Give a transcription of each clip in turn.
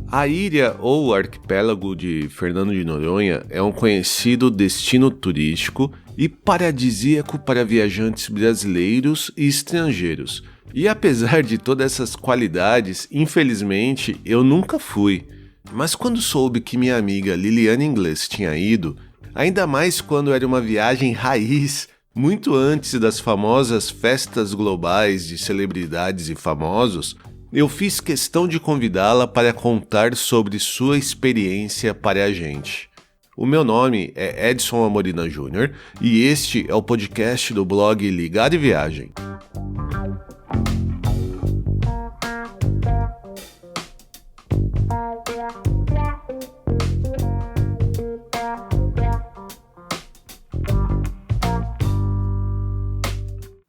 A ilha ou arquipélago de Fernando de Noronha é um conhecido destino turístico e paradisíaco para viajantes brasileiros e estrangeiros. E apesar de todas essas qualidades, infelizmente eu nunca fui. Mas quando soube que minha amiga Liliane Inglês tinha ido, ainda mais quando era uma viagem raiz, muito antes das famosas festas globais de celebridades e famosos, eu fiz questão de convidá-la para contar sobre sua experiência para a gente. O meu nome é Edson Amorina Júnior e este é o podcast do blog Ligado e Viagem.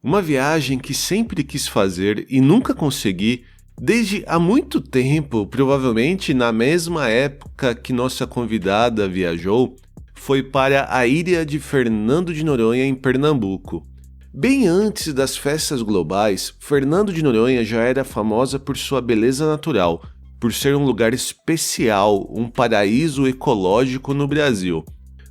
Uma viagem que sempre quis fazer e nunca consegui, desde há muito tempo, provavelmente na mesma época que nossa convidada viajou, foi para a ilha de Fernando de Noronha, em Pernambuco. Bem antes das festas globais, Fernando de Noronha já era famosa por sua beleza natural, por ser um lugar especial, um paraíso ecológico no Brasil.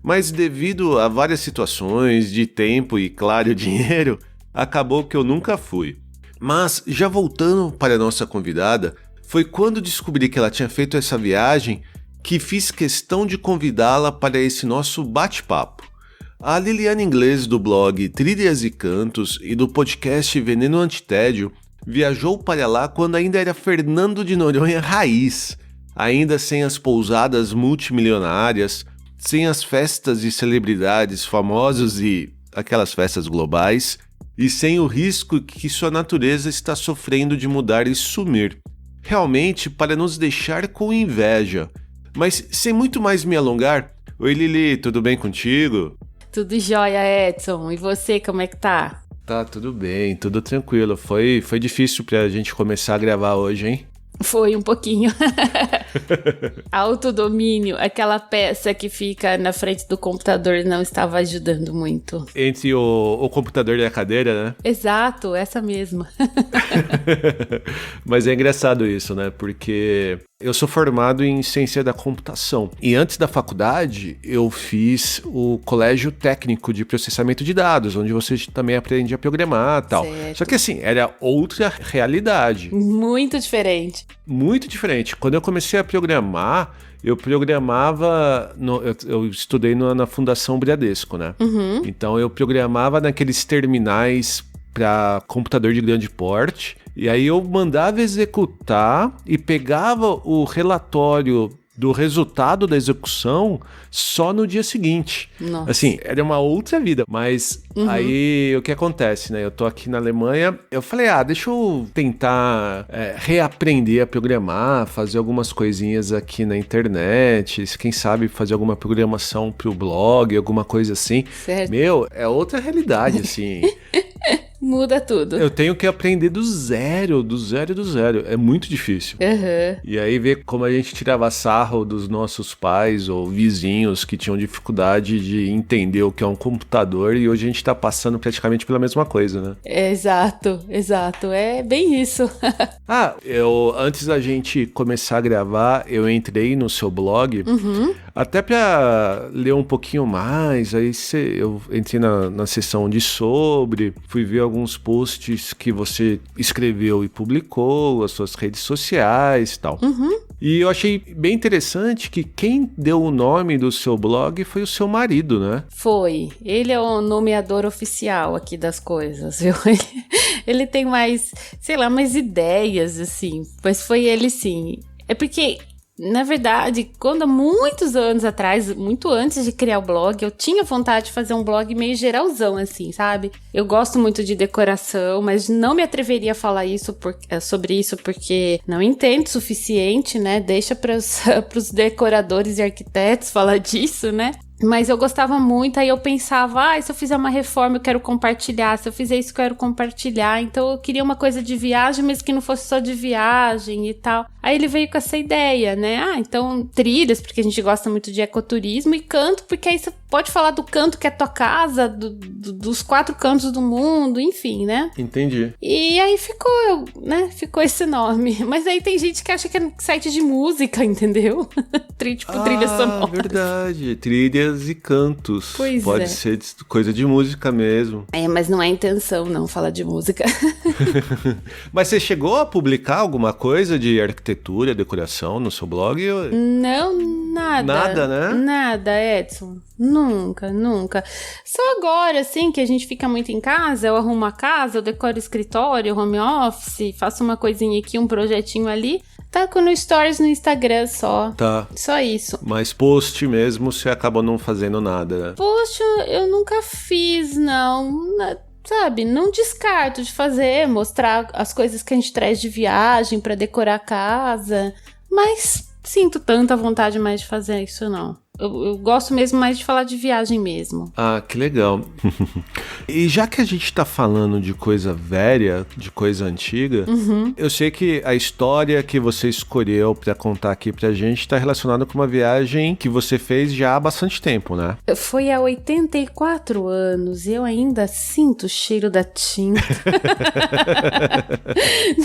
Mas devido a várias situações de tempo e, claro, dinheiro, acabou que eu nunca fui. Mas, já voltando para a nossa convidada, foi quando descobri que ela tinha feito essa viagem que fiz questão de convidá-la para esse nosso bate-papo. A Liliane Inglês, do blog Trilhas e Cantos e do podcast Veneno Antitédio, viajou para lá quando ainda era Fernando de Noronha raiz, ainda sem as pousadas multimilionárias, sem as festas de celebridades famosos e aquelas festas globais, e sem o risco que sua natureza está sofrendo de mudar e sumir. Realmente para nos deixar com inveja. Mas sem muito mais me alongar, oi Lili, tudo bem contigo? Tudo jóia, Edson. E você, como é que tá? Tá, tudo bem, tudo tranquilo. Foi difícil pra gente começar a gravar hoje, hein? Foi um pouquinho. Autodomínio, aquela peça que fica na frente do computador, não estava ajudando muito. Entre o computador e a cadeira, né? Exato, essa mesma. Mas é engraçado isso, né? Porque eu sou formado em ciência da computação. E antes da faculdade, eu fiz o colégio técnico de processamento de dados, onde você também aprende a programar e tal. Certo. Só que assim, era outra realidade. Muito diferente. Muito diferente. Quando eu comecei a programar, eu programava... Eu estudei na Fundação Bradesco, né? Uhum. Então eu programava naqueles terminais para computador de grande porte. E aí eu mandava executar e pegava o relatório do resultado da execução só no dia seguinte. Nossa. Assim, era uma outra vida. Mas aí o que acontece, né? Eu tô aqui na Alemanha, eu falei, deixa eu tentar reaprender a programar, fazer algumas coisinhas aqui na internet, quem sabe fazer alguma programação pro blog, alguma coisa assim. Certo. Meu, é outra realidade, assim. Muda tudo. Eu tenho que aprender do zero. É muito difícil. Uhum. E aí ver como a gente tirava sarro dos nossos pais ou vizinhos que tinham dificuldade de entender o que é um computador e hoje a gente tá passando praticamente pela mesma coisa, né? Exato. É bem isso. Antes da gente começar a gravar, eu entrei no seu blog até pra ler um pouquinho mais. Aí eu entrei na seção de sobre, fui ver alguns posts que você escreveu e publicou, as suas redes sociais e tal. E eu achei bem interessante que quem deu o nome do seu blog foi o seu marido, né? Foi. Ele é o nomeador oficial aqui das coisas, viu? Ele tem mais ideias, assim. Mas foi ele, sim. É porque, na verdade, quando há muitos anos atrás, muito antes de criar o blog, eu tinha vontade de fazer um blog meio geralzão, assim, sabe? Eu gosto muito de decoração, mas não me atreveria a falar sobre isso porque não entendo o suficiente, né? Deixa pros decoradores e arquitetos falar disso, né? Mas eu gostava muito, aí eu pensava, se eu fizer uma reforma eu quero compartilhar, se eu fizer isso eu quero compartilhar, então eu queria uma coisa de viagem, mas que não fosse só de viagem e tal. Aí ele veio com essa ideia, né? Então trilhas, porque a gente gosta muito de ecoturismo, e canto, porque aí você pode falar do canto que é tua casa, dos 4 cantos do mundo, enfim, né? Entendi. E aí ficou esse nome. Mas aí tem gente que acha que é site de música, entendeu? Trilha sonora. Verdade. Trilhas e cantos. Pois pode ser coisa de música mesmo. Mas não é intenção, não, falar de música. Mas você chegou a publicar alguma coisa de arquitetura, decoração no seu blog? Não, nada. Nada, né? Nada, Edson. Nunca. Só agora, assim, que a gente fica muito em casa, eu arrumo a casa, eu decoro o escritório, home office, faço uma coisinha aqui, um projetinho ali. Taco no Stories no Instagram só. Tá. Só isso. Mas post mesmo, você acabou não fazendo nada, né? Post eu nunca fiz, não. Sabe, não descarto de fazer, mostrar as coisas que a gente traz de viagem pra decorar a casa. Mas sinto tanta vontade mais de fazer isso, não. Eu gosto mesmo mais de falar de viagem mesmo. Ah, que legal. E já que a gente tá falando de coisa velha, de coisa antiga, eu sei que a história que você escolheu pra contar aqui pra gente tá relacionada com uma viagem que você fez já há bastante tempo, né? Foi há 84 anos e eu ainda sinto o cheiro da tinta.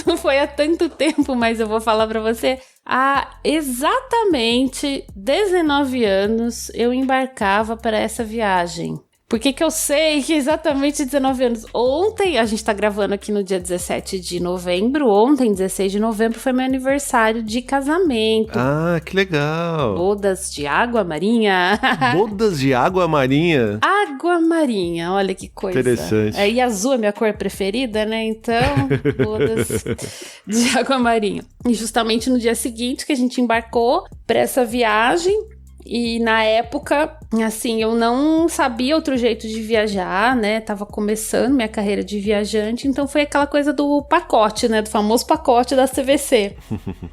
Não foi há tanto tempo, mas eu vou falar pra você. Há exatamente 19 anos eu embarcava para essa viagem. Por que eu sei que exatamente 19 anos? Ontem, a gente tá gravando aqui no dia 17 de novembro, ontem, 16 de novembro, foi meu aniversário de casamento. Ah, que legal! Bodas de água marinha. Bodas de água marinha? Água marinha, olha que coisa. Interessante. E azul é minha cor preferida, né? Então, bodas de água marinha. E justamente no dia seguinte que a gente embarcou para essa viagem. E na época, assim, eu não sabia outro jeito de viajar, né? Tava começando minha carreira de viajante, então foi aquela coisa do pacote, né? Do famoso pacote da CVC.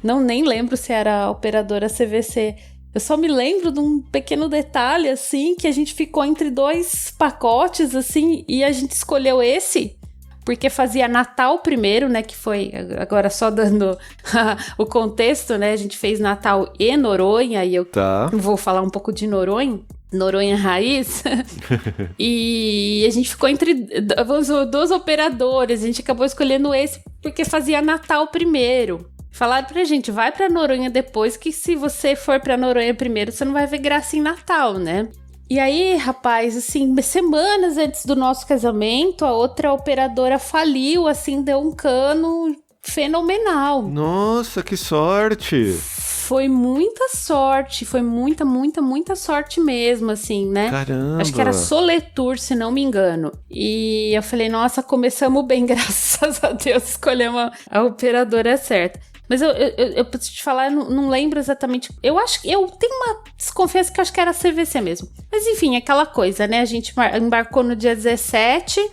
Nem lembro se era a operadora CVC. Eu só me lembro de um pequeno detalhe, assim, que a gente ficou entre 2 pacotes, assim, e a gente escolheu esse porque fazia Natal primeiro, né, que foi, agora só dando o contexto, né, a gente fez Natal e Noronha, e eu vou falar um pouco de Noronha raiz, e a gente ficou entre 2 operadores, a gente acabou escolhendo esse porque fazia Natal primeiro. Falaram pra gente, vai pra Noronha depois, que se você for pra Noronha primeiro, você não vai ver graça em Natal, né? E aí, rapaz, assim, semanas antes do nosso casamento, a outra operadora faliu, assim, deu um cano fenomenal. Nossa, que sorte! Foi muita sorte, foi muita sorte mesmo, assim, né? Caramba! Acho que era Soletour, se não me engano. E eu falei, nossa, começamos bem, graças a Deus, escolhemos a operadora certa. Mas eu preciso te falar, eu não lembro exatamente. Eu acho que eu tenho uma desconfiança que eu acho que era a CVC mesmo. Mas enfim, aquela coisa, né? A gente embarcou no dia 17,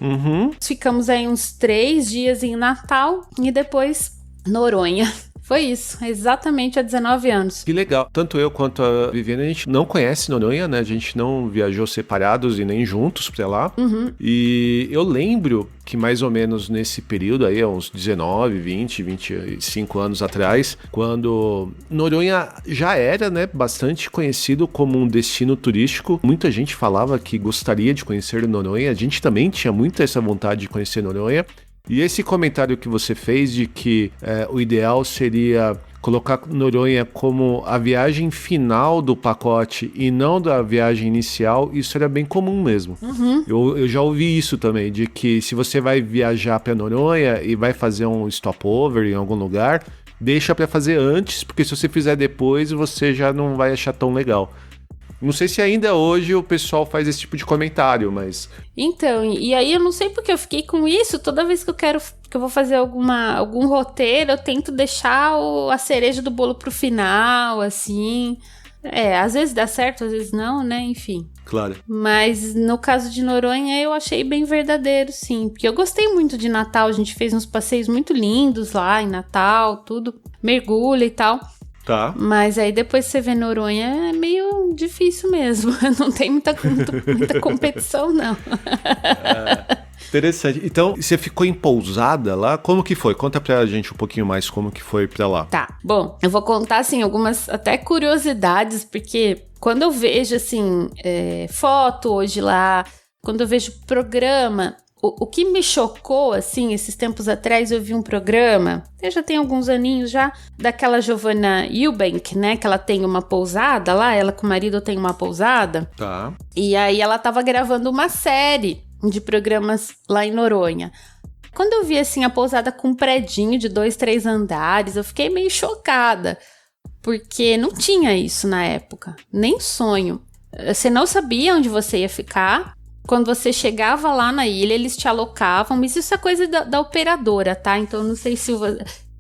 ficamos aí uns 3 dias em Natal e depois Noronha. Foi isso, exatamente há 19 anos. Que legal. Tanto eu quanto a Viviane, a gente não conhece Noronha, né? A gente não viajou separados e nem juntos pra lá. E eu lembro que mais ou menos nesse período aí, uns 19, 20, 25 anos atrás, quando Noronha já era, né, bastante conhecido como um destino turístico. Muita gente falava que gostaria de conhecer Noronha. A gente também tinha muito essa vontade de conhecer Noronha. E esse comentário que você fez de que o ideal seria colocar Noronha como a viagem final do pacote e não da viagem inicial, isso era bem comum mesmo. Eu já ouvi isso também, de que se você vai viajar para Noronha e vai fazer um stopover em algum lugar, deixa para fazer antes, porque se você fizer depois, você já não vai achar tão legal. Não sei se ainda hoje o pessoal faz esse tipo de comentário, Então, e aí eu não sei porque eu fiquei com isso. Toda vez que eu vou fazer algum roteiro, eu tento deixar a cereja do bolo pro final, assim. Às vezes dá certo, às vezes não, né? Enfim. Claro. Mas no caso de Noronha, eu achei bem verdadeiro, sim. Porque eu gostei muito de Natal. A gente fez uns passeios muito lindos lá em Natal, tudo. Mergulho e tal. Tá. Mas aí depois você vê Noronha, é meio difícil mesmo. Não tem muita competição, não. Interessante. Então, você ficou em pousada lá? Como que foi? Conta pra gente um pouquinho mais como que foi pra lá. Tá. Bom, eu vou contar, assim, algumas até curiosidades, porque quando eu vejo, assim, foto hoje lá, quando eu vejo programa, o que me chocou, assim, esses tempos atrás eu vi um programa, eu já tenho alguns aninhos já, daquela Giovanna Eubank, né, que ela tem uma pousada lá, ela com o marido tem uma pousada. Tá. E aí ela tava gravando uma série de programas lá em Noronha. Quando eu vi, assim, a pousada com um predinho de 2, 3 andares, eu fiquei meio chocada, porque não tinha isso na época, nem sonho. Você não sabia onde você ia ficar. Quando você chegava lá na ilha, eles te alocavam, mas isso é coisa da operadora, tá? Então, não sei se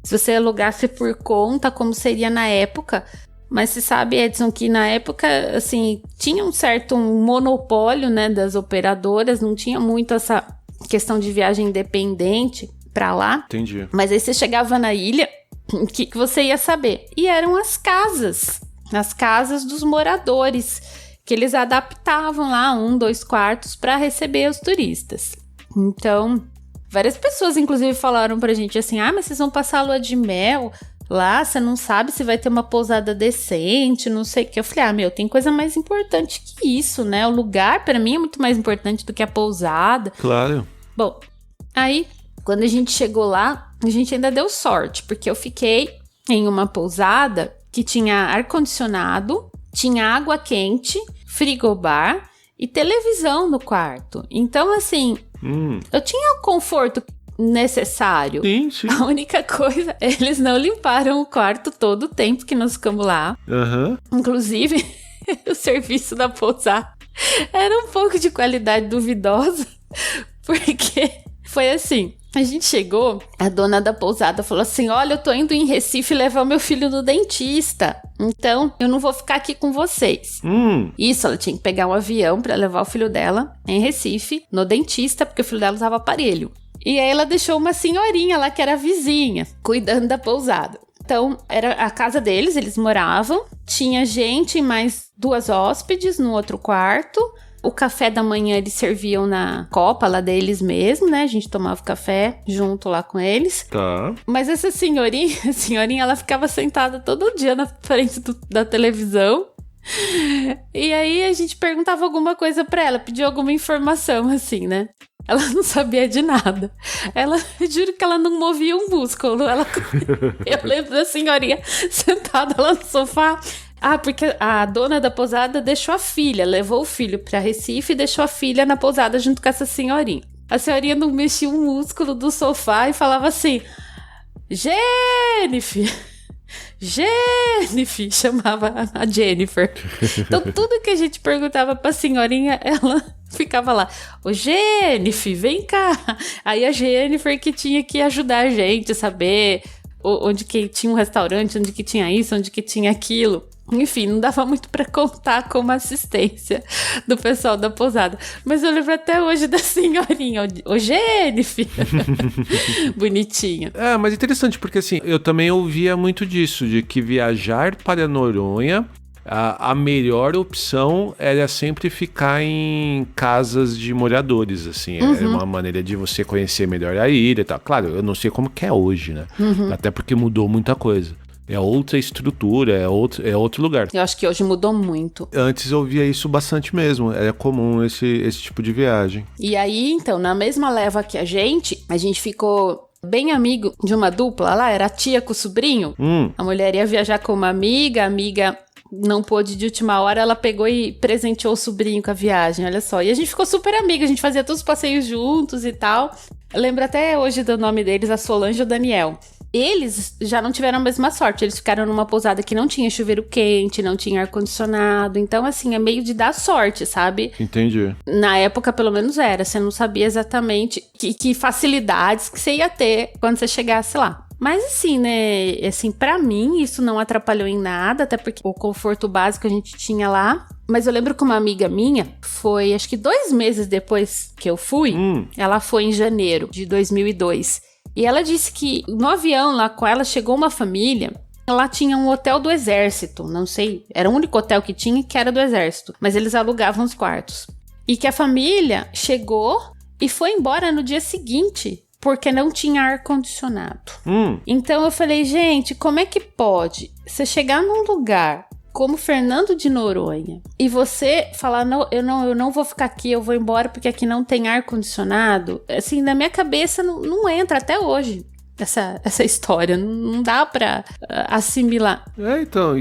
você alugasse por conta, como seria na época, mas você sabe, Edson, que na época, assim, tinha um certo monopólio, né, das operadoras, não tinha muito essa questão de viagem independente pra lá. Entendi. Mas aí você chegava na ilha, o que você ia saber? E eram as casas dos moradores, que eles adaptavam lá 1, 2 quartos para receber os turistas. Então, várias pessoas inclusive falaram pra gente assim, mas vocês vão passar a lua de mel lá, você não sabe se vai ter uma pousada decente, não sei o que. Eu falei, tem coisa mais importante que isso, né? O lugar pra mim é muito mais importante do que a pousada. Claro. Bom, aí quando a gente chegou lá, a gente ainda deu sorte, porque eu fiquei em uma pousada que tinha ar-condicionado, tinha água quente, frigobar e televisão no quarto. Então, assim, eu tinha o conforto necessário. Sim, sim. A única coisa, eles não limparam o quarto todo o tempo que nós ficamos lá. Inclusive, o serviço da pousada era um pouco de qualidade duvidosa, porque foi assim... A gente chegou, a dona da pousada falou assim, olha, eu tô indo em Recife levar meu filho no dentista, então eu não vou ficar aqui com vocês. Isso, ela tinha que pegar um avião pra levar o filho dela em Recife, no dentista, porque o filho dela usava aparelho. E aí ela deixou uma senhorinha lá, que era vizinha, cuidando da pousada. Então, era a casa deles, eles moravam, tinha gente e mais 2 hóspedes no outro quarto. O café da manhã eles serviam na copa lá deles mesmo, né? A gente tomava café junto lá com eles. Tá. Mas essa senhorinha, ela ficava sentada todo dia na frente da televisão. E aí a gente perguntava alguma coisa pra ela, pedia alguma informação, assim, né? Ela não sabia de nada. Eu juro que ela não movia um músculo. Eu lembro da senhorinha sentada lá no sofá. Porque a dona da pousada deixou a filha, levou o filho pra Recife e deixou a filha na pousada junto com essa senhorinha. A senhorinha não mexia um músculo do sofá e falava assim, Jennifer, chamava a Jennifer. Então tudo que a gente perguntava pra senhorinha, ela ficava lá, ô Jennifer, vem cá. Aí a Jennifer que tinha que ajudar a gente a saber onde que tinha um restaurante, onde que tinha isso, onde que tinha aquilo. Enfim, não dava muito pra contar como assistência do pessoal da pousada. Mas eu lembro até hoje da senhorinha, ô Jennifer. Bonitinha. Mas interessante, porque assim, eu também ouvia muito disso, de que viajar para Noronha, a melhor opção era sempre ficar em casas de moradores, assim. Era uma maneira de você conhecer melhor a ilha e tal. Claro, eu não sei como que é hoje, né? Até porque mudou muita coisa. É outra estrutura, é outro lugar. Eu acho que hoje mudou muito. Antes eu via isso bastante mesmo. Era comum esse tipo de viagem. E aí, então, na mesma leva que a gente ficou bem amigo de uma dupla lá. Era a tia com o sobrinho. A mulher ia viajar com uma amiga. A amiga não pôde de última hora. Ela pegou e presenteou o sobrinho com a viagem. Olha só. E a gente ficou super amiga. A gente fazia todos os passeios juntos e tal. Eu lembro até hoje do nome deles, a Solange e o Daniel. Eles já não tiveram a mesma sorte. Eles ficaram numa pousada que não tinha chuveiro quente, não tinha ar-condicionado. Então, assim, é meio de dar sorte, sabe? Entendi. Na época, pelo menos era. Você não sabia exatamente que facilidades que você ia ter quando você chegasse lá. Mas assim, né? Assim, pra mim, isso não atrapalhou em nada. Até porque o conforto básico a gente tinha lá. Mas eu lembro que uma amiga minha foi, acho que 2 meses depois que eu fui. Ela foi em janeiro de 2002. E ela disse que no avião lá com ela chegou uma família. Lá tinha um hotel do exército, não sei, era o único hotel que tinha que era do exército. Mas eles alugavam os quartos. E que a família chegou e foi embora no dia seguinte, porque não tinha ar-condicionado. Então eu falei, gente, como é que pode você chegar num lugar como Fernando de Noronha, e você falar, não, eu não vou ficar aqui, eu vou embora porque aqui não tem ar-condicionado, assim, na minha cabeça não entra até hoje essa história, não dá pra assimilar. Então,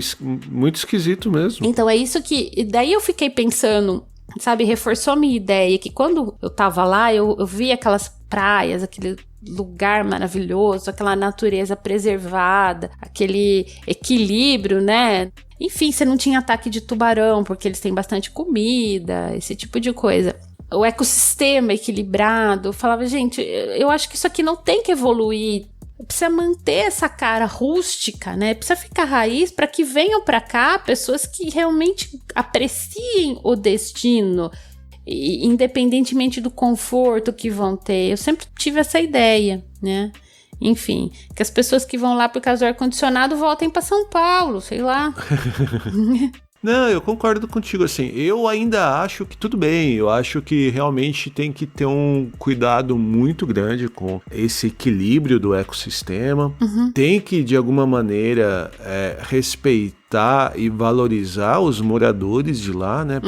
muito esquisito mesmo. Então é isso que, daí eu fiquei pensando, sabe, reforçou a minha ideia que quando eu tava lá, eu vi aquelas praias, aquele lugar maravilhoso, aquela natureza preservada, aquele equilíbrio, né? Enfim, você não tinha ataque de tubarão, porque eles têm bastante comida, esse tipo de coisa. O ecossistema equilibrado. Eu falava, gente, eu acho que isso aqui não tem que evoluir. Precisa manter essa cara rústica, né? Precisa ficar raiz para que venham para cá pessoas que realmente apreciem o destino, independentemente do conforto que vão ter. Eu sempre tive essa ideia, né? Enfim, que as pessoas que vão lá por causa do ar-condicionado voltem para São Paulo, sei lá. Não, eu concordo contigo, assim, eu ainda acho que tudo bem, eu acho que realmente tem que ter um cuidado muito grande com esse equilíbrio do ecossistema, tem que, de alguma maneira, respeitar e valorizar os moradores de lá, né?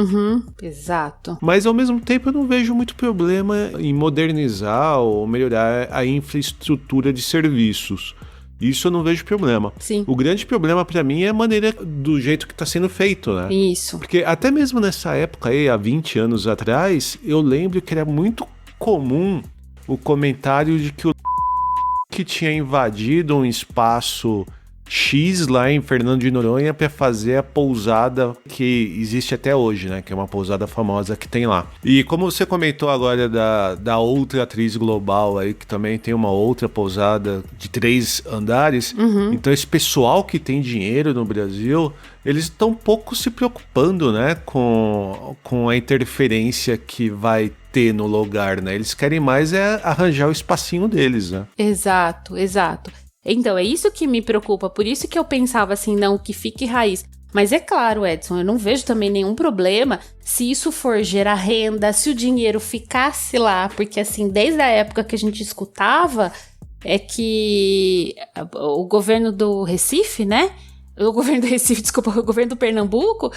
Exato. Mas, ao mesmo tempo, eu não vejo muito problema em modernizar ou melhorar a infraestrutura de serviços. Isso eu não vejo problema. Sim. O grande problema pra mim é a maneira do jeito que tá sendo feito, né? Isso. Porque até mesmo nessa época aí, há 20 anos atrás, eu lembro que era muito comum o comentário de que o que tinha invadido um espaço X lá em Fernando de Noronha para fazer a pousada que existe até hoje, né? Que é uma pousada famosa que tem lá. E como você comentou agora da outra atriz global aí, que também tem uma outra pousada de 3 andares, então esse pessoal que tem dinheiro no Brasil, eles estão pouco se preocupando, né? Com a interferência que vai ter no lugar, né? Eles querem mais arranjar o espacinho deles, né? Exato. Então, é isso que me preocupa, por isso que eu pensava assim, não, que fique raiz. Mas é claro, Edson, eu não vejo também nenhum problema se isso for gerar renda, se o dinheiro ficasse lá, porque assim, desde a época que a gente escutava, é que o governo do Recife, né? O governo do Recife, desculpa, o governo do Pernambuco,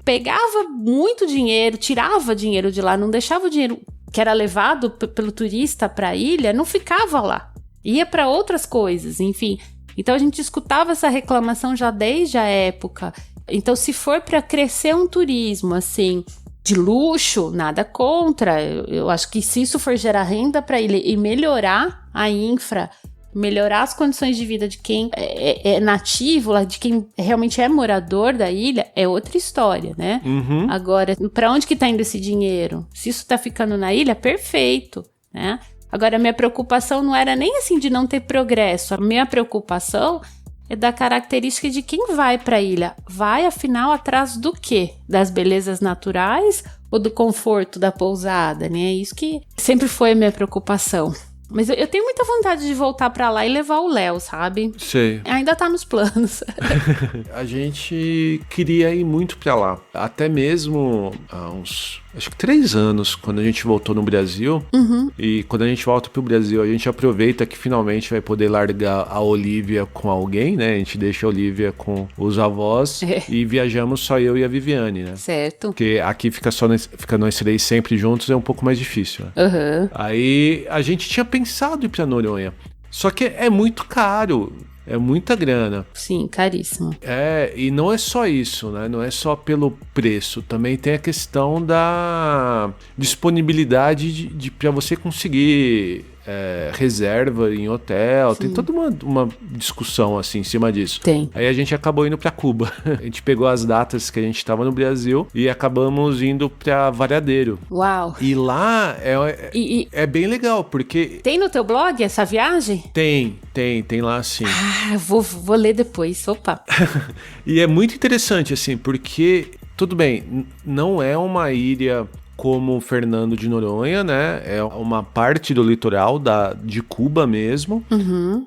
pegava muito dinheiro, tirava dinheiro de lá, não deixava o dinheiro que era levado pelo turista para a ilha, não ficava lá. Ia para outras coisas, enfim. Então a gente escutava essa reclamação já desde a época. Então se for para crescer um turismo assim de luxo, nada contra. Eu acho que se isso for gerar renda para ilha e melhorar a infra, melhorar as condições de vida de quem é nativo, de quem realmente é morador da ilha, é outra história, né? Agora, para onde que tá indo esse dinheiro? Se isso tá ficando na ilha, perfeito, né? Agora, a minha preocupação não era nem assim de não ter progresso. A minha preocupação é da característica de quem vai para a ilha. Vai, afinal, atrás do quê? Das belezas naturais ou do conforto da pousada, né? Isso que sempre foi a minha preocupação. Mas eu tenho muita vontade de voltar pra lá e levar o Léo, sabe? Sei. Ainda tá nos planos. A gente queria ir muito pra lá. Até mesmo há uns, acho que 3 anos, quando a gente voltou no Brasil. E quando a gente volta pro Brasil, a gente aproveita que finalmente vai poder largar a Olivia com alguém, né? A gente deixa a Olivia com os avós e viajamos só eu e a Viviane, né? Certo. Porque aqui fica nós 3 sempre juntos, é um pouco mais difícil, né? Aí a gente tinha pensado em ir pra Noronha. Só que é muito caro. É muita grana. Sim, caríssimo. E não é só isso, né? Não é só pelo preço. Também tem a questão da disponibilidade de para você conseguir reserva em hotel. Sim. Tem toda uma discussão assim em cima disso. Tem. Aí a gente acabou indo para Cuba. A gente pegou as datas que a gente estava no Brasil e acabamos indo para Varadeiro. Uau! E lá é bem legal, porque... Tem no teu blog essa viagem? Tem lá sim. Vou ler depois, opa. E é muito interessante, assim, porque, tudo bem, não é uma ilha como Fernando de Noronha, né? É uma parte do litoral de Cuba mesmo.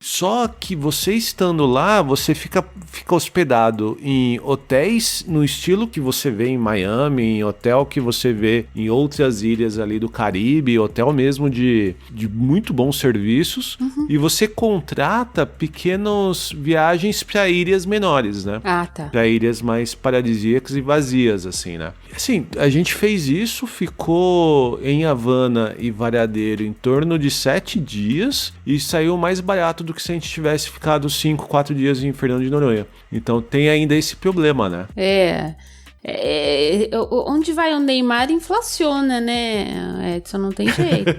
Só que você estando lá, você fica hospedado em hotéis no estilo que você vê em Miami, em hotel que você vê em outras ilhas ali do Caribe, hotel mesmo de muito bons serviços. E você contrata pequenas viagens para ilhas menores, né? Ah, tá. Para ilhas mais paradisíacas e vazias, assim, né? Assim, a gente fez isso, ficou em Havana e Varadeiro em torno de 7 dias e saiu mais barato do que se a gente tivesse ficado 5, 4 dias em Fernando de Noronha. Então tem ainda esse problema, né? Onde vai o Neymar inflaciona, né, Edson? Não tem jeito.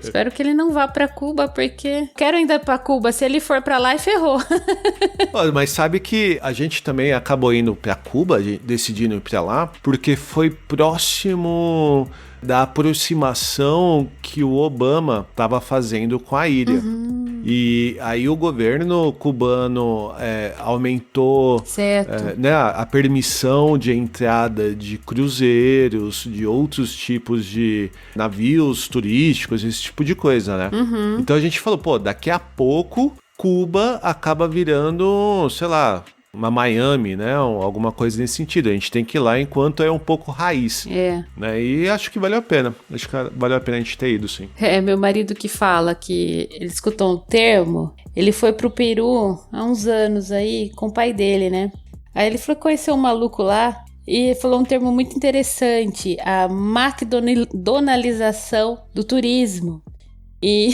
Espero que ele não vá pra Cuba, porque quero ainda pra Cuba. Se ele for pra lá, ferrou. Mas sabe que a gente também acabou indo pra Cuba, decidindo ir pra lá, porque foi próximo da aproximação que o Obama estava fazendo com a ilha. E aí o governo cubano aumentou né, a permissão de entrada de cruzeiros, de outros tipos de navios turísticos, esse tipo de coisa, né? Então a gente falou, daqui a pouco Cuba acaba virando, sei lá, uma Miami, né? Alguma coisa nesse sentido. A gente tem que ir lá enquanto é um pouco raiz. Né? E acho que valeu a pena. Acho que valeu a pena a gente ter ido, sim. Meu marido que fala que ele escutou um termo. Ele foi pro Peru há uns anos aí com o pai dele, né? Aí ele foi conhecer um maluco lá e falou um termo muito interessante. A McDonaldização do turismo. E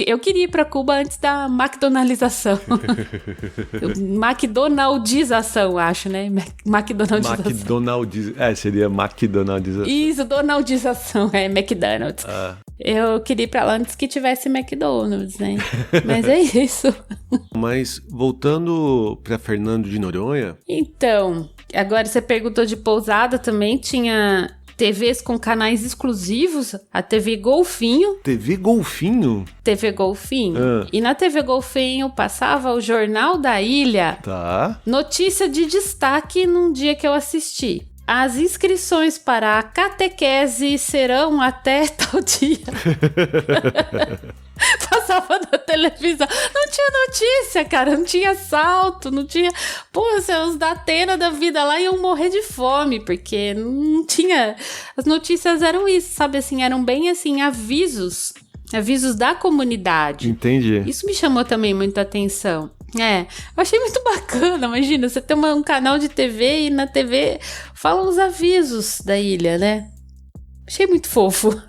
eu queria ir pra Cuba antes da McDonaldização. McDonaldização, acho, né? McDonaldização. Seria McDonaldização. Isso, Donaldização, McDonald's. Eu queria ir pra lá antes que tivesse McDonald's, né? Mas é isso. Mas voltando pra Fernando de Noronha... Então, agora você perguntou de pousada também, tinha... TVs com canais exclusivos, a TV Golfinho. TV Golfinho? TV Golfinho. E na TV Golfinho passava o Jornal da Ilha. Tá. Notícia de destaque num dia que eu assisti. As inscrições para a catequese serão até tal dia. Passava na televisão. Não tinha notícia, cara. Não tinha assalto, não tinha... os da Atena da vida lá iam morrer de fome, porque não tinha... As notícias eram isso, sabe? Assim, eram bem, assim, avisos da comunidade. Entendi. Isso me chamou também muita atenção. Eu achei muito bacana, imagina, você tem um canal de TV e na TV falam os avisos da ilha, né? Achei muito fofo.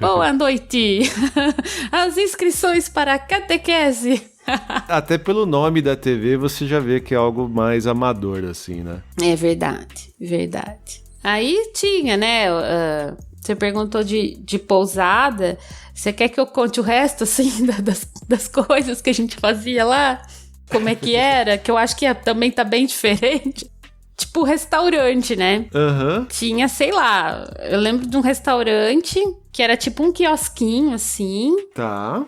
Boa noite. As inscrições para a catequese. Até pelo nome da TV você já vê que é algo mais amador, assim, né? É verdade, verdade. Aí tinha, né? Você perguntou de pousada. Você quer que eu conte o resto, assim, das coisas que a gente fazia lá? Como é que era? Que eu acho que também tá bem diferente. Tipo restaurante, né? Tinha, sei lá, eu lembro de um restaurante que era tipo um quiosquinho, assim. Tá.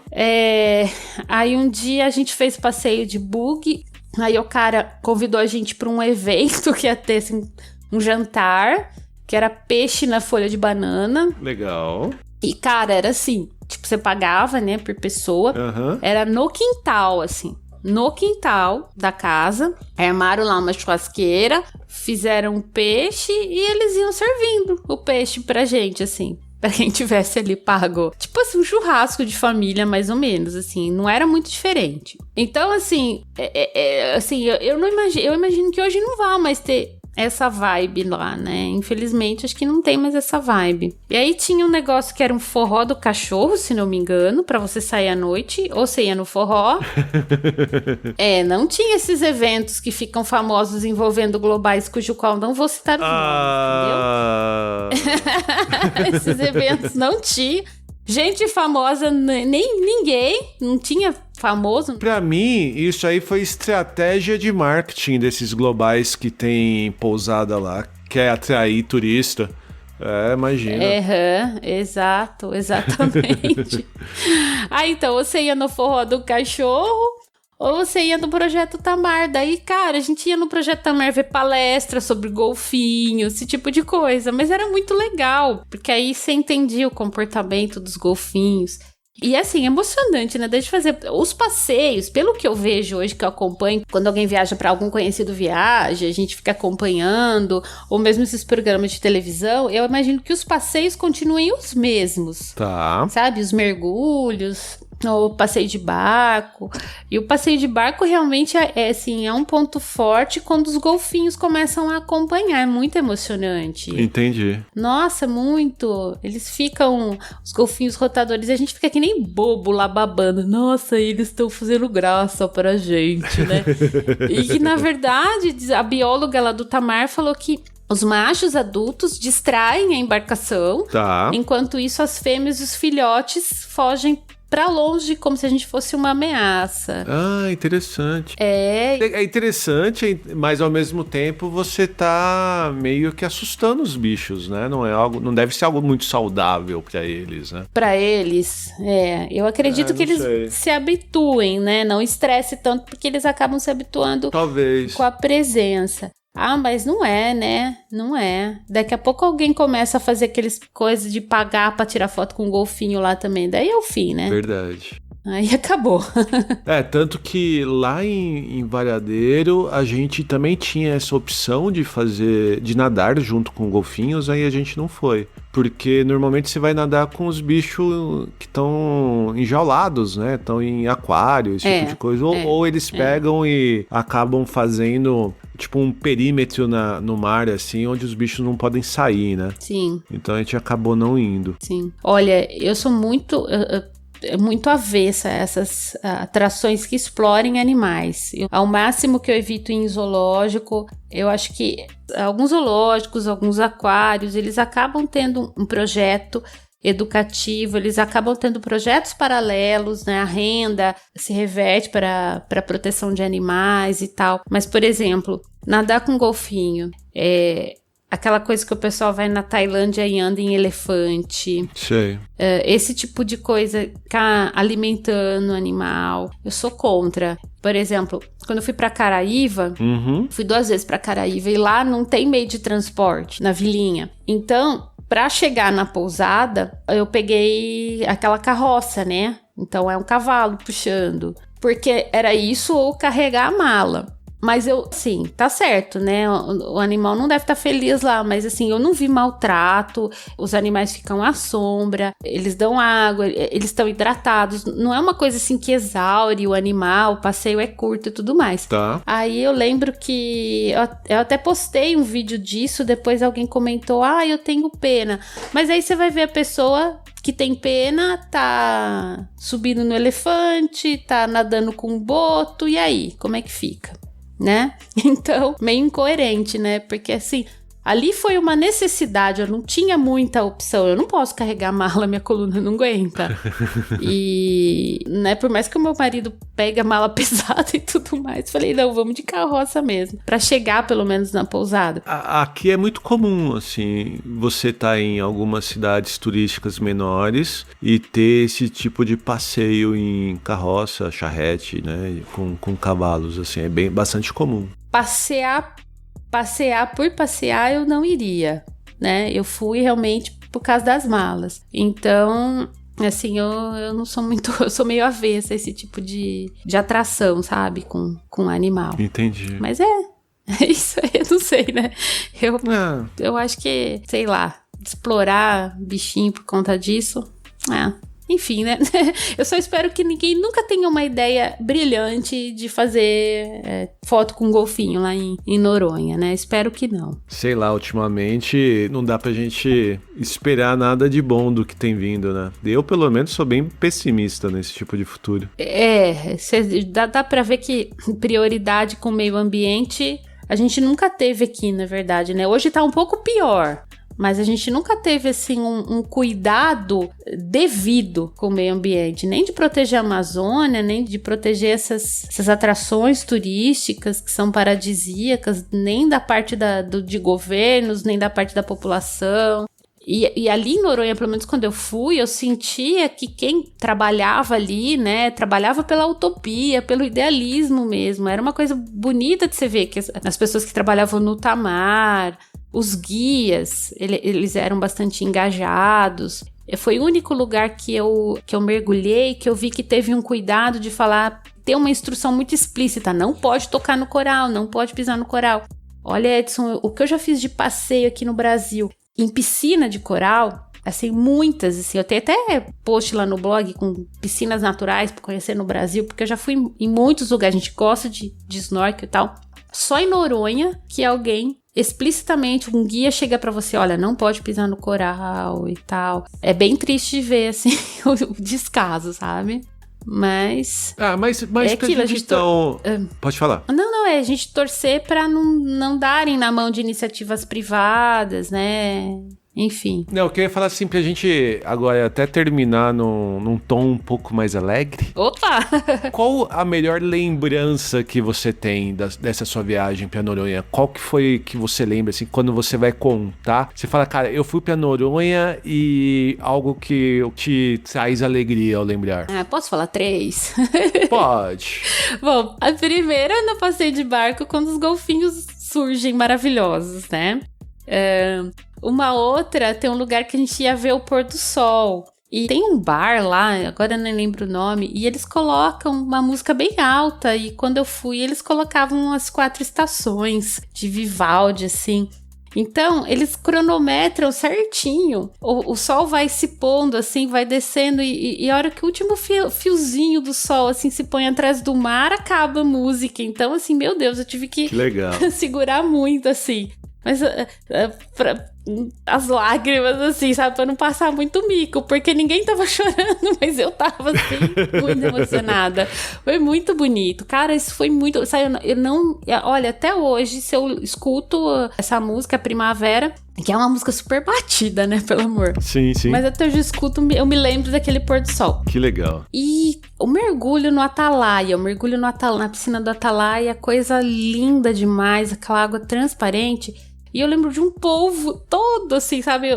Aí um dia a gente fez passeio de buggy. Aí o cara convidou a gente pra um evento que ia ter, assim, um jantar, que era peixe na folha de banana. Legal. E, cara, era assim, tipo, você pagava, né, por pessoa. Era no quintal, assim. No quintal da casa, armaram lá uma churrasqueira, fizeram um peixe e eles iam servindo o peixe pra gente, assim, pra quem tivesse ali pago. Tipo assim, um churrasco de família, mais ou menos, assim, não era muito diferente. Então, assim, eu imagino que hoje não vai mais ter essa vibe lá, né? Infelizmente, acho que não tem mais essa vibe. E aí tinha um negócio que era um forró do cachorro, se não me engano, pra você sair à noite, ou você ia no forró. Não tinha esses eventos que ficam famosos envolvendo globais, cujo qual não vou citar os nomes, entendeu? Esses eventos não tinha. Gente famosa, nem ninguém, não tinha famoso. Pra mim, isso aí foi estratégia de marketing desses globais que tem pousada lá, quer atrair turista. Imagina. Exatamente. Aí então, você ia no forró do cachorro, ou você ia no Projeto Tamar. Daí, cara, a gente ia no Projeto Tamar ver palestra sobre golfinhos, esse tipo de coisa. Mas era muito legal, porque aí você entendia o comportamento dos golfinhos. E assim, emocionante, né? Desde fazer os passeios, pelo que eu vejo hoje, que eu acompanho, quando alguém viaja para algum conhecido viagem, a gente fica acompanhando, ou mesmo esses programas de televisão, eu imagino que os passeios continuem os mesmos. Tá. Sabe? Os mergulhos, o passeio de barco. E o passeio de barco realmente é um ponto forte quando os golfinhos começam a acompanhar. É muito emocionante. Entendi. Nossa, muito. Eles ficam, os golfinhos rotadores, e a gente fica que nem bobo lá babando. Nossa, eles estão fazendo graça pra gente, né? E que, na verdade, a bióloga lá do Tamar falou que os machos adultos distraem a embarcação. Tá. Enquanto isso, as fêmeas e os filhotes fogem pra longe, como se a gente fosse uma ameaça. Ah, interessante. É interessante, mas ao mesmo tempo você tá meio que assustando os bichos, né? Não deve ser algo muito saudável pra eles, né? Pra eles, eu acredito que eles se habituem, né? Não estresse tanto, porque eles acabam se habituando Talvez. com a presença. Ah, mas não é, né? Não é. Daqui a pouco alguém começa a fazer aqueles coisas de pagar pra tirar foto com um golfinho lá também. Daí é o fim, né? Verdade. Aí acabou. Tanto que lá em Varadeiro a gente também tinha essa opção de nadar junto com golfinhos, aí a gente não foi. Porque normalmente você vai nadar com os bichos que estão enjaulados, né? Estão em aquário, esse tipo de coisa. Ou eles pegam e acabam fazendo tipo um perímetro no mar, assim, onde os bichos não podem sair, né? Sim. Então a gente acabou não indo. Sim. Olha, eu sou muito avessa a essas atrações que explorem animais. Ao máximo que eu evito em zoológico, eu acho que alguns zoológicos, alguns aquários, eles acabam tendo um projeto educativo, eles acabam tendo projetos paralelos, né? A renda se reverte para a proteção de animais e tal. Mas, por exemplo, nadar com golfinho, aquela coisa que o pessoal vai na Tailândia e anda em elefante. Sei. Esse tipo de coisa, ficar alimentando o animal, eu sou contra. Por exemplo, quando eu fui pra Caraíva, fui 2 vezes pra Caraíva e lá não tem meio de transporte, na vilinha. Então, pra chegar na pousada, eu peguei aquela carroça, né? Então é um cavalo puxando. Porque era isso ou carregar a mala. Mas sim, tá certo, né? O animal não deve estar feliz lá, mas assim, eu não vi maltrato, os animais ficam à sombra, eles dão água, eles estão hidratados, não é uma coisa assim que exaure o animal, o passeio é curto e tudo mais. Tá. Aí eu lembro que eu até postei um vídeo disso, depois alguém comentou, eu tenho pena. Mas aí você vai ver a pessoa que tem pena, tá subindo no elefante, tá nadando com um boto, e aí, como é que fica? Né? Então, meio incoerente, né? Porque assim, ali foi uma necessidade, eu não tinha muita opção, eu não posso carregar a mala, minha coluna não aguenta. E, né, por mais que o meu marido pegue a mala pesada e tudo mais, falei, não, vamos de carroça mesmo, pra chegar pelo menos na pousada. Aqui é muito comum, assim, você tá em algumas cidades turísticas menores e ter esse tipo de passeio em carroça, charrete, né, com cavalos, assim, é bastante comum. Passear por passear eu não iria, né? Eu fui realmente por causa das malas. Então, assim, eu não sou muito... Eu sou meio avessa a esse tipo de atração, sabe? Com animal. Entendi. Mas é isso aí, eu não sei, né? Eu acho que, sei lá, explorar bichinho por conta disso... Enfim, né? Eu só espero que ninguém nunca tenha uma ideia brilhante de fazer foto com golfinho lá em Noronha, né? Espero que não. Sei lá, ultimamente não dá pra gente esperar nada de bom do que tem vindo, né? Eu, pelo menos, sou bem pessimista nesse tipo de futuro. Dá pra ver que prioridade com o meio ambiente a gente nunca teve aqui, na verdade, né? Hoje tá um pouco pior. Mas a gente nunca teve, assim, um cuidado devido com o meio ambiente. Nem de proteger a Amazônia, nem de proteger essas atrações turísticas que são paradisíacas, nem da parte de governos, nem da parte da população. E ali em Noronha, pelo menos quando eu fui, eu sentia que quem trabalhava ali, né, trabalhava pela utopia, pelo idealismo mesmo. Era uma coisa bonita de se ver, que as pessoas que trabalhavam no Tamar, os guias, eles eram bastante engajados. Foi o único lugar que eu mergulhei, que eu vi que teve um cuidado de falar, ter uma instrução muito explícita, não pode tocar no coral, não pode pisar no coral. Olha, Edson, o que eu já fiz de passeio aqui no Brasil, em piscina de coral, assim, muitas, assim, eu tenho até post lá no blog com piscinas naturais para conhecer no Brasil, porque eu já fui em muitos lugares, a gente gosta de snorkel e tal. Só em Noronha que alguém explicitamente, um guia chega pra você, olha, não pode pisar no coral e tal. É bem triste de ver, assim, o descaso, sabe? Mas... mas é aquilo, a gente então... Pode falar. Não, é a gente torcer pra não darem na mão de iniciativas privadas, né? Enfim. Não, eu queria falar assim pra gente agora até terminar num tom um pouco mais alegre. Opa! Qual a melhor lembrança que você tem dessa sua viagem pra Noronha? Qual que foi que você lembra, assim, quando você vai contar? Você fala, cara, eu fui pra Noronha e algo que te traz alegria ao lembrar. Posso falar 3? Pode. Bom, a primeira é no passeio de barco quando os golfinhos surgem maravilhosos, né? Uma outra, tem um lugar que a gente ia ver o pôr do sol. E tem um bar lá, agora eu não lembro o nome, e eles colocam uma música bem alta. E quando eu fui, eles colocavam as 4 estações de Vivaldi, assim. Então, eles cronometram certinho. O sol vai se pondo, assim, vai descendo. E a hora que o último fiozinho do sol, assim, se põe atrás do mar, acaba a música. Então, assim, meu Deus, eu tive que legal. segurar muito, assim. Mas as lágrimas, assim, sabe? Pra não passar muito mico, porque ninguém tava chorando, mas eu tava, assim, muito emocionada. Foi muito bonito. Cara, isso foi muito... Sabe, eu não... Olha, até hoje, se eu escuto essa música, Primavera, que é uma música super batida, né? Pelo amor. Sim, sim. Mas até hoje eu escuto, eu me lembro daquele pôr do sol. Que legal. E o mergulho no Atalaia, na piscina do Atalaia, coisa linda demais, aquela água transparente. E eu lembro de um polvo todo, assim, sabe?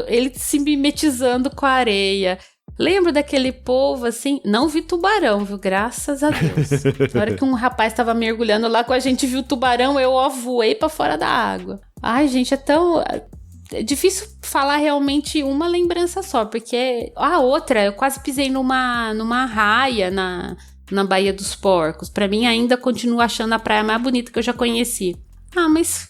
Ele se mimetizando com a areia. Lembro daquele polvo, assim... Não vi tubarão, viu? Graças a Deus. Na hora que um rapaz tava mergulhando lá com a gente, viu tubarão, eu voei pra fora da água. Ai, gente, é tão... É difícil falar realmente uma lembrança só, porque... A outra, eu quase pisei numa raia na Baía dos Porcos. Pra mim, ainda continuo achando a praia mais bonita que eu já conheci. Mas...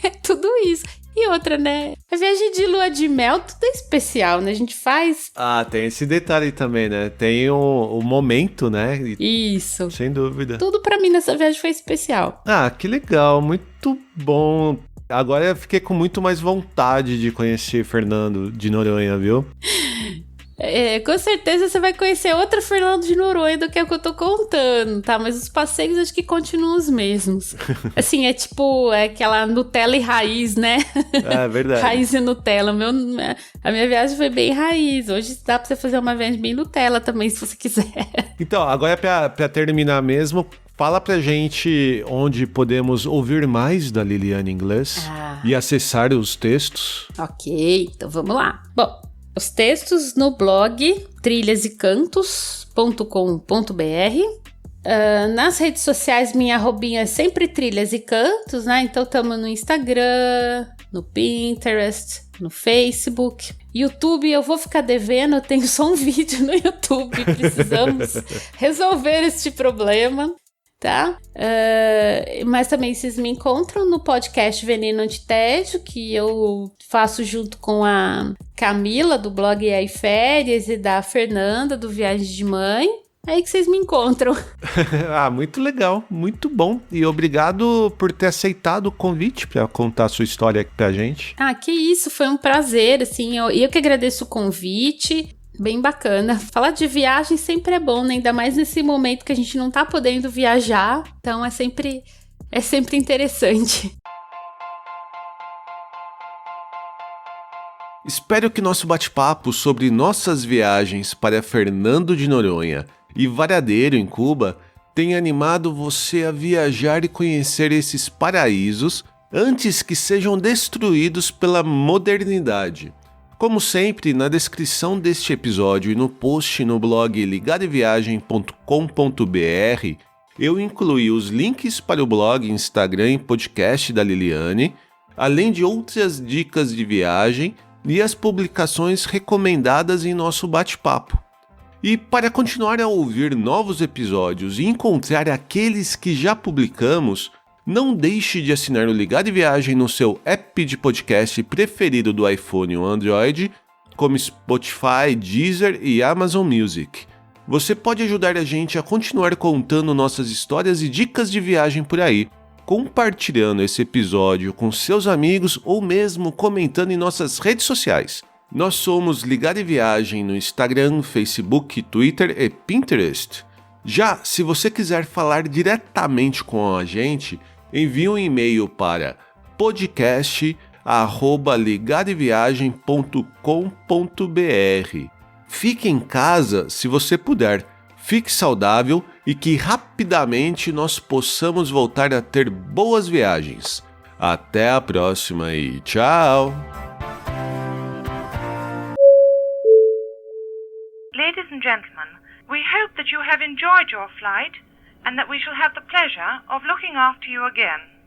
É tudo isso. E outra, né? A viagem de lua de mel, tudo é especial, né? A gente faz... Tem esse detalhe também, né? Tem o momento, né? Isso. Sem dúvida. Tudo pra mim nessa viagem foi especial. Que legal. Muito bom. Agora eu fiquei com muito mais vontade de conhecer Fernando de Noronha, viu? Com certeza você vai conhecer outra Fernando de Noronha do que a que eu tô contando, tá? Mas os passeios acho que continuam os mesmos. Assim, é tipo aquela Nutella e raiz, né? É verdade. Raiz e Nutella. A minha viagem foi bem raiz. Hoje dá pra você fazer uma viagem bem Nutella também, se você quiser. Então, agora pra terminar mesmo, fala pra gente onde podemos ouvir mais da Liliane Inglês e acessar os textos. Ok, então vamos lá. Bom, os textos no blog trilhasecantos.com.br. Nas redes sociais, minha arrobinha é sempre Trilhas e Cantos, né? Então estamos no Instagram, no Pinterest, no Facebook. YouTube, eu vou ficar devendo, eu tenho só um vídeo no YouTube. Precisamos resolver este problema, tá? Mas também vocês me encontram no podcast Veneno Antitédio, que eu faço junto com a Camila, do blog E aí Férias, e da Fernanda, do Viagem de Mãe. É aí que vocês me encontram. Muito legal, muito bom. E obrigado por ter aceitado o convite para contar a sua história aqui pra gente. Que isso, foi um prazer, assim. Eu que agradeço o convite. Bem bacana. Falar de viagem sempre é bom, né? Ainda mais nesse momento que a gente não tá podendo viajar. Então é sempre interessante. Espero que nosso bate-papo sobre nossas viagens para Fernando de Noronha e Varadeiro, em Cuba, tenha animado você a viajar e conhecer esses paraísos antes que sejam destruídos pela modernidade. Como sempre, na descrição deste episódio e no post no blog ligadoviagem.com.br, eu incluí os links para o blog, Instagram e podcast da Liliane, além de outras dicas de viagem e as publicações recomendadas em nosso bate-papo. E para continuar a ouvir novos episódios e encontrar aqueles que já publicamos, não deixe de assinar o Ligado Viagem no seu app de podcast preferido do iPhone ou Android, como Spotify, Deezer e Amazon Music. Você pode ajudar a gente a continuar contando nossas histórias e dicas de viagem por aí, compartilhando esse episódio com seus amigos ou mesmo comentando em nossas redes sociais. Nós somos Ligado Viagem no Instagram, Facebook, Twitter e Pinterest. Já se você quiser falar diretamente com a gente, envie um e-mail para podcast@ligadoviagem.com.br. Fique em casa se você puder, fique saudável e que rapidamente nós possamos voltar a ter boas viagens. Até a próxima e tchau! Ladies and gentlemen, we hope that you have enjoyed your flight and that we shall have the pleasure of looking after you again.